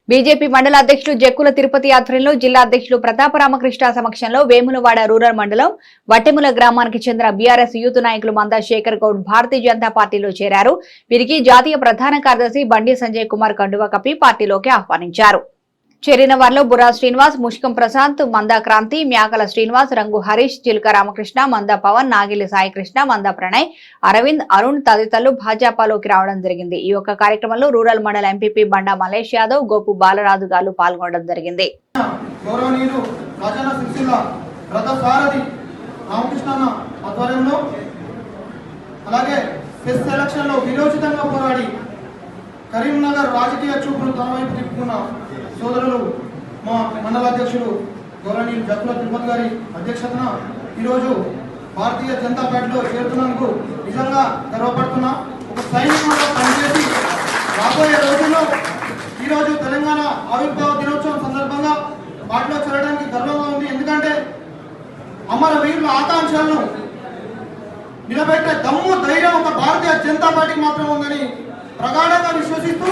BJP మండల అధ్యక్షులు జక్కుల తిరుపతి ఆధ్వర్యంలో జిల్లా అధ్యక్షులు ప్రతాప రామకృష్ణ సమక్షంలో వేములవాడ రూరల్ మండలం వట్టెముల గ్రామానికి చెందిన బీఆర్ఎస్ యూత్ నాయకులు మందా శేఖర్ గౌడ్ భారతీయ జనతా పార్టీలో చేరారు. వీరికి జాతీయ ప్రధాన కార్యదర్శి బండి సంజయ్ కుమార్ కండువా కప్పి పార్టీలోకి ఆహ్వానించారు. చేరిన వారిలో బుర్రా శ్రీనివాస్, ముష్కం ప్రశాంత్, మందా క్రాంతి, మ్యాకల శ్రీనివాస్, రంగు హరీష్, చిలుక రామకృష్ణ, మందా పవన్, నాగిలి సాయికృష్ణ, మందా ప్రణయ్, అరవింద్, అరుణ్ తదితరులు భాజపాలోకి రావడం జరిగింది. ఈ యొక్క కార్యక్రమంలో రూరల్ మండల ఎంపీపీ బండా మలేష్ యాదవ్, గోపు బాలరాజు గారు పాల్గొనడం జరిగింది. కరీంనగర్ రాజకీయ చూపును తన వైపు తిప్పుకున్న సోదరులు మా మండల అధ్యక్షులు గౌరవనీయులు జక్కుల తిరుపతి గారి అధ్యక్షతన ఈరోజు భారతీయ జనతా పార్టీలో చేరుతున్నందుకు నిజంగా గర్వపడుతున్నా. ఒక సైనికుడిగా పనిచేసి రాబోయే రోజుల్లో ఈరోజు తెలంగాణ ఆవిర్భావ దినోత్సవం సందర్భంగా పార్టీలో చేరడానికి గర్వంగా ఉంది. ఎందుకంటే అమరవీరుల ఆకాంక్షలను నిలబెట్టే దమ్ము ధైర్యం ఒక భారతీయ జనతా పార్టీకి మాత్రం ఉందని ప్రగాఢంగా విశ్వసిస్తూ